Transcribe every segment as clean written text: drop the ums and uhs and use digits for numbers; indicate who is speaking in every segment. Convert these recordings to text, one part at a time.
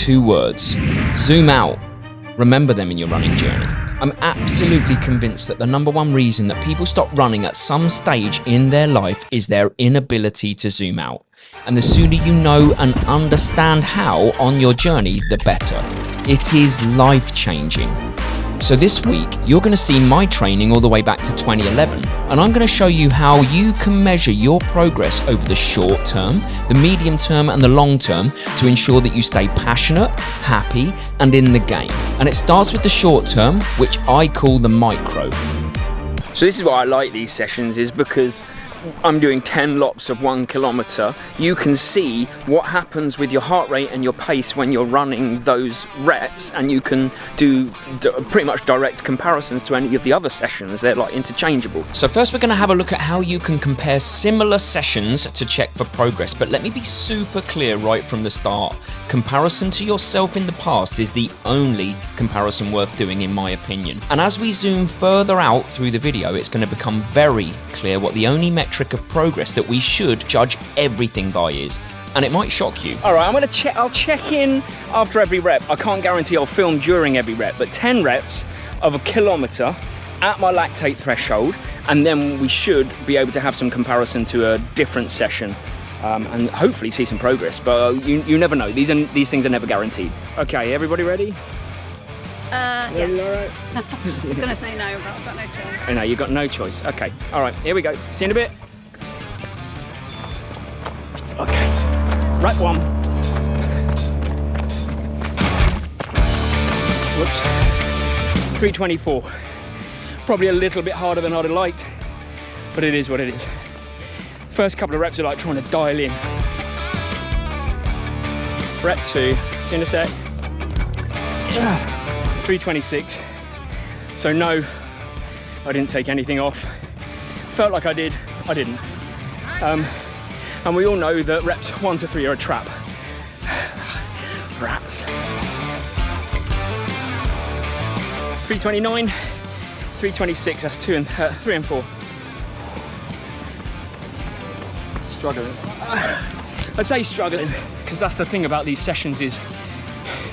Speaker 1: 2 words: zoom out. Remember them in your running journey. I'm absolutely convinced that the #1 reason that people stop running at some stage in their life is their inability to zoom out. And the sooner you know and understand how on your journey, the better. It is life-changing. So this week, you're going to see my training all the way back to 2011, and I'm going to show you how you can measure your progress over the short term, the medium term, and the long term to ensure that you stay passionate, happy, and in the game. And it starts with the short term, which I call the micro. So this is why I like these sessions, is because I'm doing 10 lops of 1 kilometer. You can see what happens with your heart rate and your pace when you're running those reps, and you can do pretty much direct comparisons to any of the other sessions. They're like interchangeable. So first we're going to have a look at how you can compare similar sessions to check for progress. But let me be super clear right from the start. Comparison to yourself in the past is the only comparison worth doing, in my opinion. And as we zoom further out through the video, it's going to become very clear what the only metric of progress that we should judge everything by is. And it might shock you. All right, I'll check in after every rep. I can't guarantee I'll film during every rep, but 10 reps of 1 kilometer at my lactate threshold, and then we should be able to have some comparison to a different session. And hopefully see some progress, but you never know. These things are never guaranteed. Okay, everybody ready?
Speaker 2: Yes.
Speaker 1: All right.
Speaker 2: I was gonna say no, but I've got no choice.
Speaker 1: Oh, no, you've got no choice. Okay, all right, here we go. See you in a bit. Okay, rep 1. Whoops. 324. Probably a little bit harder than I'd have liked, but it is what it is. First couple of reps are like trying to dial in. Rep 2, see in a sec. 326. So no, I didn't take anything off. Felt like I did, I didn't. And we all know that reps 1 to 3 are a trap. Rats. 329, 326, that's 3 and 4. Struggling. I'd say struggling, because that's the thing about these sessions is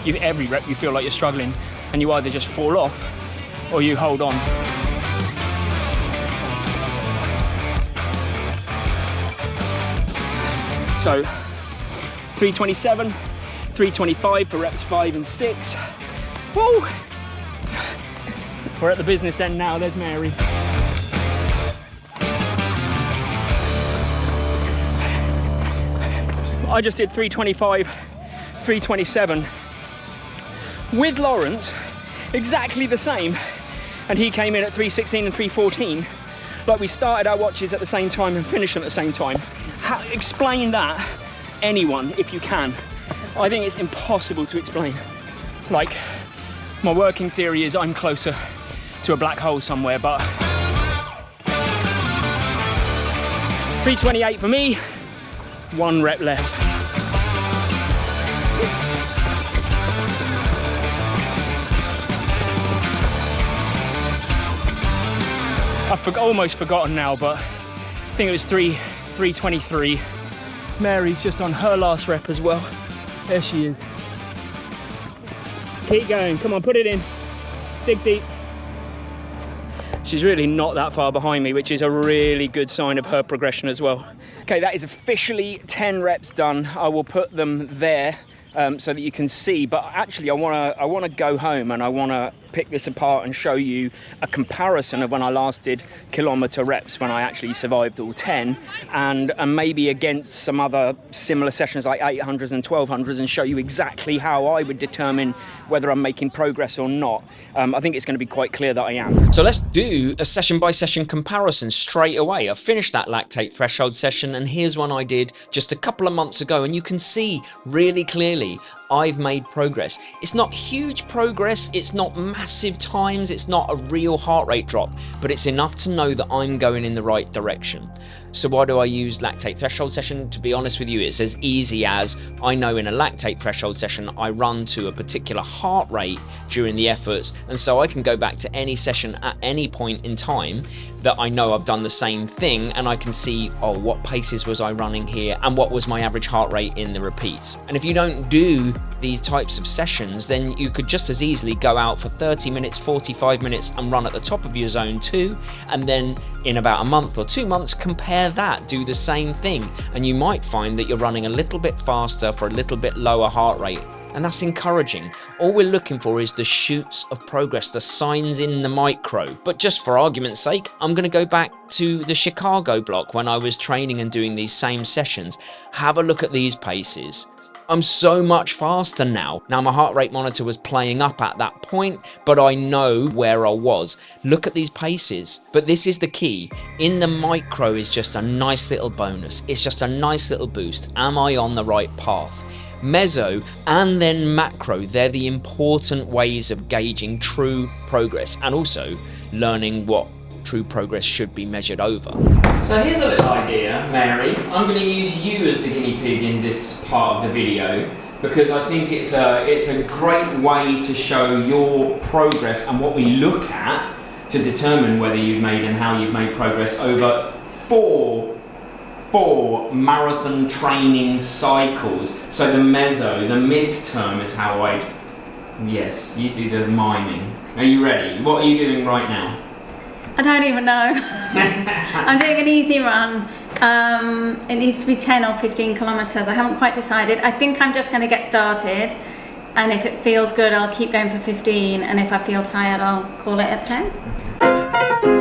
Speaker 1: every rep you feel like you're struggling, and you either just fall off or you hold on. So 327, 325 for reps 5 and 6. Woo! We're at the business end now, there's Mary. I just did 325, 327 with Lawrence, exactly the same, and he came in at 316 and 314. Like, we started our watches at the same time and finished them at the same time. Explain that, anyone, if you can. I think it's impossible to explain. Like, my working theory is I'm closer to a black hole somewhere, but 328 for me, 1 rep left. I've almost forgotten now, but I think it was 323. Mary's just on her last rep as well. There she is. Keep going, come on, put it in. Dig deep. She's really not that far behind me, which is a really good sign of her progression as well. Okay, that is officially 10 reps done. I will put them there so that you can see, but actually I want to go home and I want to pick this apart and show you a comparison of when I last did kilometer reps, when I actually survived all 10, and maybe against some other similar sessions like 800s and 1200s, and show you exactly how I would determine whether I'm making progress or not. I think it's going to be quite clear that I am. So let's do a session by session comparison straight away. I finished that lactate threshold session, and here's one I did just a couple of months ago, and you can see really clearly I've made progress. It's not huge progress, it's not massive times, it's not a real heart rate drop, but it's enough to know that I'm going in the right direction. So why do I use lactate threshold session? To be honest with you, it's as easy as I know in a lactate threshold session, I run to a particular heart rate during the efforts. And so I can go back to any session at any point in time that I know I've done the same thing, and I can see, oh, what paces was I running here and what was my average heart rate in the repeats. And if you don't do these types of sessions, then you could just as easily go out for 30 minutes, 45 minutes and run at the top of your zone 2, and then in about a month or 2 months compare that, do the same thing, and you might find that you're running a little bit faster for a little bit lower heart rate. And that's encouraging. All we're looking for is the shoots of progress, the signs in the micro. But just for argument's sake, I'm going to go back to the Chicago block when I was training and doing these same sessions. Have a look at these paces. I'm so much faster now. Now my heart rate monitor was playing up at that point, but I know where I was. Look at these paces. But this is the key. In the micro is just a nice little bonus. It's just a nice little boost. Am I on the right path? Mezo and then macro, they're the important ways of gauging true progress and also learning what true progress should be measured over. So here's a little idea, Mary. I'm going to use you as the guinea pig in this part of the video because I think it's a great way to show your progress and what we look at to determine whether you've made and how you've made progress over four marathon training cycles. So the meso, the midterm is how I'd... Yes, you do the miming. Are you ready? What are you doing right now?
Speaker 2: I don't even know. I'm doing an easy run. It needs to be 10 or 15 kilometers. I haven't quite decided. I think I'm just going to get started. And if it feels good, I'll keep going for 15. And if I feel tired, I'll call it at 10. Okay.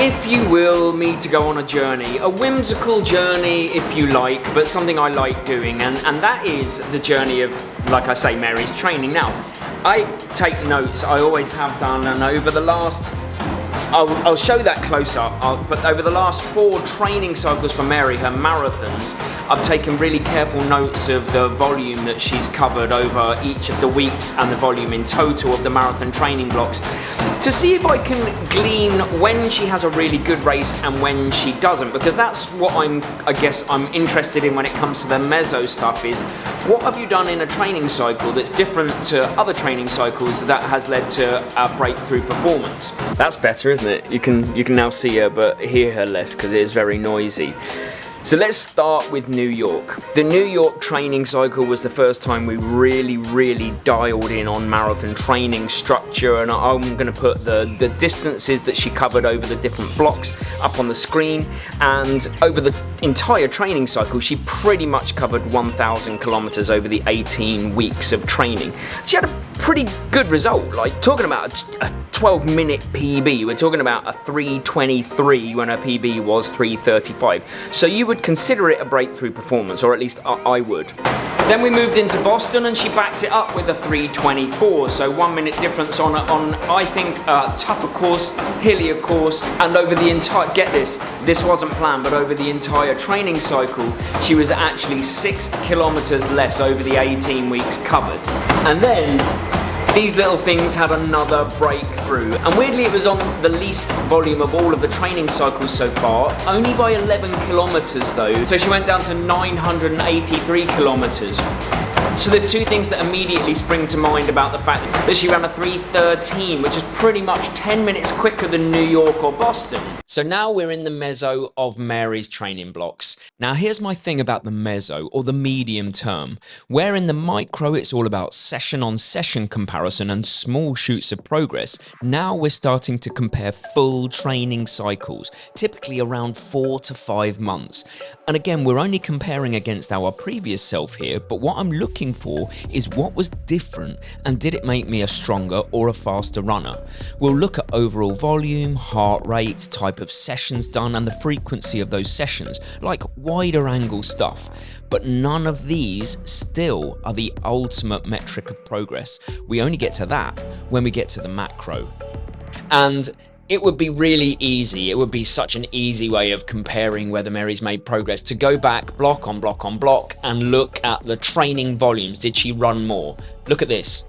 Speaker 1: If you will, me to go on a journey, a whimsical journey if you like, but something I like doing, and that is the journey of, like I say, Mary's training. Now, I take notes, I always have done, and over the last, I'll show that close up, but over the last 4 training cycles for Mary, her marathons, I've taken really careful notes of the volume that she's covered over each of the weeks and the volume in total of the marathon training blocks to see if I can glean when she has a really good race and when she doesn't, because that's what I guess I'm interested in when it comes to the meso stuff is what have you done in a training cycle that's different to other training cycles that has led to a breakthrough performance. That's better, isn't it? You can now see her but hear her less because it is very noisy. So let's start with New York. The New York training cycle was the first time we really dialed in on marathon training structure, and I'm going to put the distances that she covered over the different blocks up on the screen. And over the entire training cycle, she pretty much covered 1,000 kilometers over the 18 weeks of training. She had a pretty good result, like talking about a 12-minute PB. We're talking about a 3:23 when her PB was 3:35. So you would consider it a breakthrough performance, or at least I would. Then we moved into Boston and she backed it up with a 3:24, so 1 minute difference on I think a tougher course, hillier course, and over the entire, get this wasn't planned, but over the entire training cycle, she was actually 6 kilometers less over the 18 weeks covered. And then these little things had another breakthrough, and weirdly it was on the least volume of all of the training cycles so far, only by 11 kilometers though, so she went down to 983 kilometers. So there's 2 things that immediately spring to mind about the fact that she ran a 3:13, which is pretty much 10 minutes quicker than New York or Boston. So now we're in the meso of Mary's training blocks. Now here's my thing about the meso, or the medium term, where in the micro it's all about session on session comparison and small shoots of progress. Now we're starting to compare full training cycles, typically around 4 to 5 months. And again, we're only comparing against our previous self here, but what I'm looking for is what was different and did it make me a stronger or a faster runner. We'll look at overall volume, heart rates, type of sessions done and the frequency of those sessions, like wider angle stuff. But none of these still are the ultimate metric of progress. We only get to that when we get to the macro. And It would be really easy. It would be such an easy way of comparing whether Mary's made progress to go back block on block on block and look at the training volumes. Did she run more? Look at this.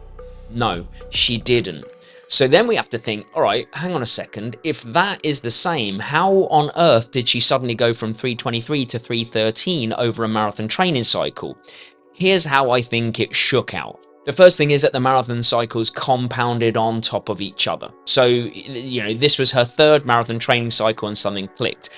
Speaker 1: No, she didn't. So then we have to think, all right, hang on a second. If that is the same, how on earth did she suddenly go from 3:23 to 3:13 over a marathon training cycle? Here's how I think it shook out. The first thing is that the marathon cycles compounded on top of each other. So, this was her third marathon training cycle and something clicked.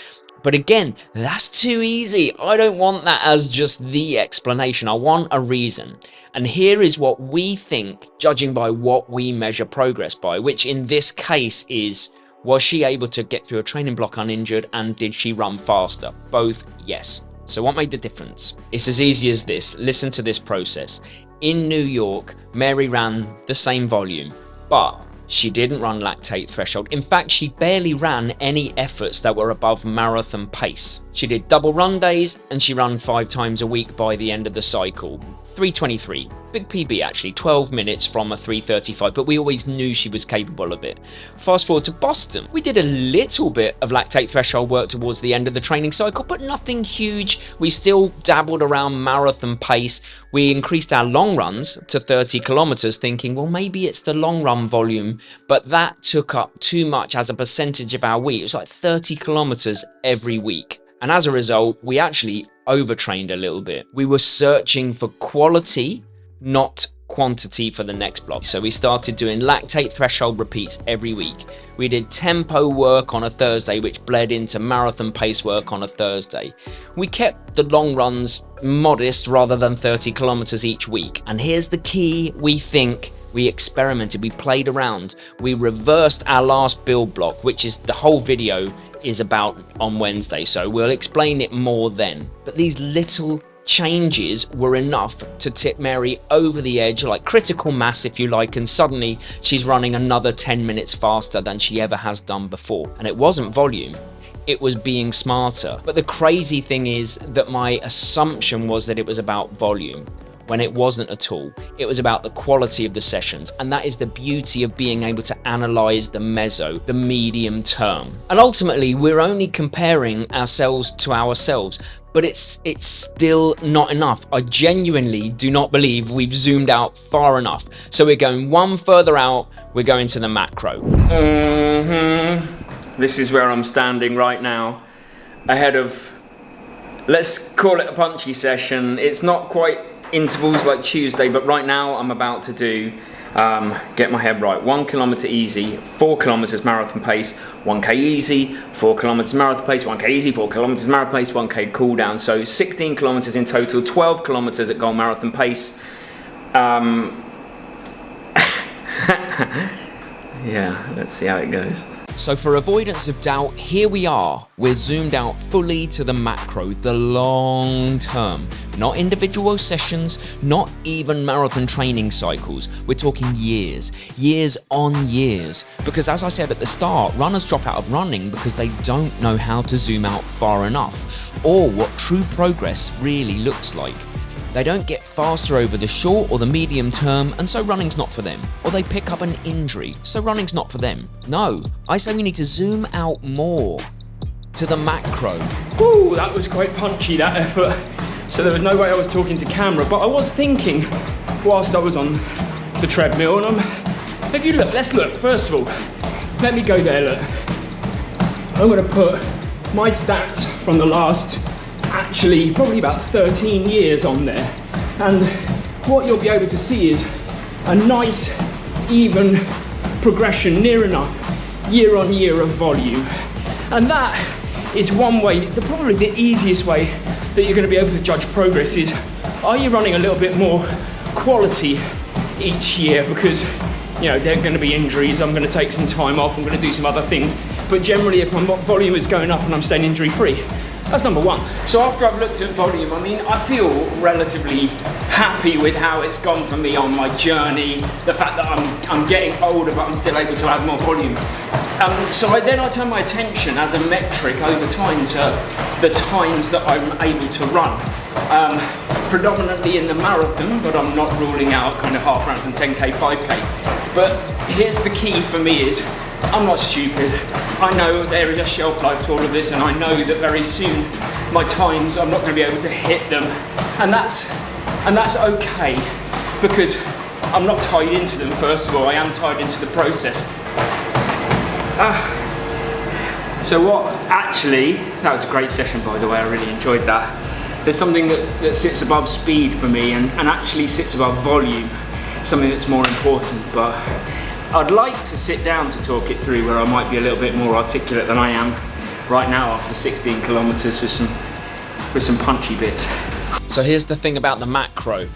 Speaker 1: But again, that's too easy. I don't want that as just the explanation. I want a reason. And here is what we think, judging by what we measure progress by, which in this case is, was she able to get through a training block uninjured, and did she run faster? Both, yes. So what made the difference? It's as easy as this. Listen to this process. In New York, Mary ran the same volume, but she didn't run lactate threshold. In fact, she barely ran any efforts that were above marathon pace. She did double run days, and she ran 5 times a week by the end of the cycle. 3:23, big PB actually, 12 minutes from a 3:35, but we always knew she was capable of it. Fast forward to Boston, we did a little bit of lactate threshold work towards the end of the training cycle, but nothing huge. We still dabbled around marathon pace. We increased our long runs to 30 kilometers, thinking, well, maybe it's the long run volume, but that took up too much as a percentage of our week. It was like 30 kilometers every week. And as a result, we actually overtrained a little bit. We were searching for quality, not quantity for the next block. So we started doing lactate threshold repeats every week. We did tempo work on a Thursday, which bled into marathon pace work on a Thursday. We kept the long runs modest rather than 30 kilometers each week. And here's the key, we think. We experimented, we played around, we reversed our last build block, which is the whole video is about on Wednesday, so we'll explain it more then. But these little changes were enough to tip Mary over the edge, like critical mass if you like, and suddenly she's running another 10 minutes faster than she ever has done before. And it wasn't volume, it was being smarter. But the crazy thing is that my assumption was that it was about volume, when it wasn't at all. It was about the quality of the sessions, and that is the beauty of being able to analyze the meso, the medium term. And ultimately, we're only comparing ourselves to ourselves, but it's still not enough. I genuinely do not believe we've zoomed out far enough. So we're going one further out, we're going to the macro. This is where I'm standing right now, ahead of, let's call it a punchy session. It's not quite intervals like Tuesday, but right now I'm about to do, get my head right, 1 kilometer easy, 4 kilometers marathon pace, 1k easy, 4 kilometers marathon pace, 1k easy, 4 kilometers marathon pace, 1k cool down. So 16 kilometers in total, 12 kilometers at goal marathon pace. Yeah, let's see how it goes. So for avoidance of doubt, here we are. We're zoomed out fully to the macro, the long term. Not individual sessions, not even marathon training cycles. We're talking years, years on years. Because as I said at the start, runners drop out of running because they don't know how to zoom out far enough, or what true progress really looks like. They don't get faster over the short or the medium term, and so running's not for them. Or they pick up an injury, so running's not for them. No, I say we need to zoom out more to the macro.
Speaker 3: Ooh, that was quite punchy, that effort. So there was no way I was talking to camera, but I was thinking whilst I was on the treadmill, and if you look, let's look, first of all, let me go there, look. I'm gonna put my stats from the last, actually probably about 13 years on there, and what you'll be able to see is a nice even progression, near enough year on year of volume. And that is one way, probably the easiest way that you're going to be able to judge progress is, are you running a little bit more quality each year? Because there are going to be injuries, I'm going to take some time off, I'm going to do some other things, but generally if my volume is going up and I'm staying injury free, that's number one. So after I've looked at volume, I feel relatively happy with how it's gone for me on my journey. The fact that I'm getting older, but I'm still able to add more volume. So I turn my attention as a metric over time to the times that I'm able to run. Predominantly in the marathon, but I'm not ruling out kind of half marathon, 10k, 5k. But here's the key for me is, I'm not stupid. I know there is a shelf life to all of this, and I know that very soon my times, I'm not going to be able to hit them. And that's okay, because I'm not tied into them. First of all, I am tied into the process. So what, actually, that was a great session, by the way, I really enjoyed that. There's something that sits above speed for me and actually sits above volume, something that's more important, but I'd like to sit down to talk it through where I might be a little bit more articulate than I am right now after 16 kilometers with some punchy bits.
Speaker 1: So here's the thing about the macro.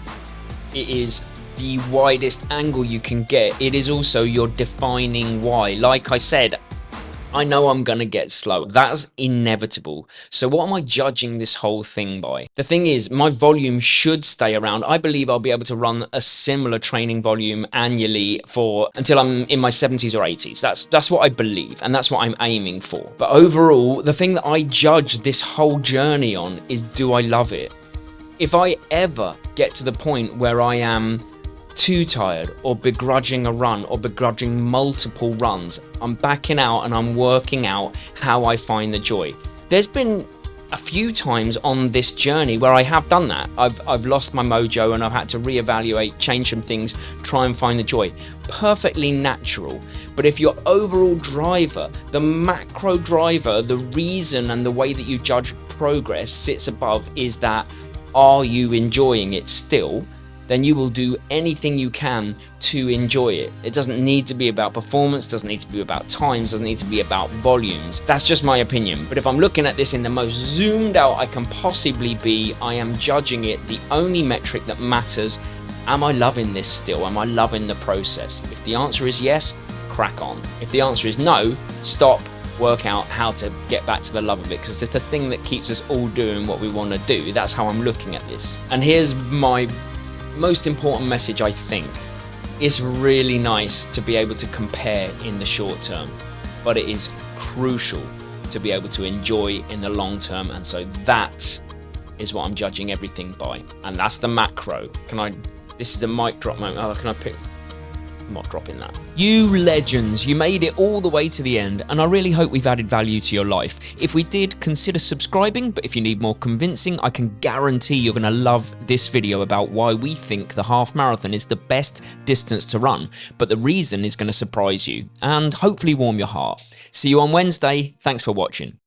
Speaker 1: It is the widest angle you can get. It is also your defining why. Like I said, I know I'm gonna get slow. That's inevitable. So what am I judging this whole thing by? The thing is, my volume should stay around. I believe I'll be able to run a similar training volume annually until I'm in my 70s or 80s. That's what I believe, and that's what I'm aiming for. But overall, the thing that I judge this whole journey on is, do I love it? If I ever get to the point where I am too tired or begrudging a run or begrudging multiple runs, I'm backing out and I'm working out how I find the joy. There's been a few times on this journey where I have done that. I've lost my mojo and I've had to reevaluate, change some things, try and find the joy. Perfectly natural. But if your overall driver, the macro driver, the reason and the way that you judge progress sits above is that, are you enjoying it still? Then you will do anything you can to enjoy it. It doesn't need to be about performance, doesn't need to be about times, doesn't need to be about volumes. That's just my opinion. But if I'm looking at this in the most zoomed out I can possibly be, I am judging it. The only metric that matters, am I loving this still? Am I loving the process? If the answer is yes, crack on. If the answer is no, stop, work out how to get back to the love of it, because it's the thing that keeps us all doing what we want to do. That's how I'm looking at this. And here's my most important message, I think. It's really nice to be able to compare in the short term, but it is crucial to be able to enjoy in the long term, and so that is what I'm judging everything by, and that's the macro. This is a mic drop moment. I'm not dropping that. You legends, you made it all the way to the end, and I really hope we've added value to your life. If we did, consider subscribing, but if you need more convincing, I can guarantee you're gonna love this video about why we think the half marathon is the best distance to run, but the reason is gonna surprise you and hopefully warm your heart. See you on Wednesday. Thanks for watching.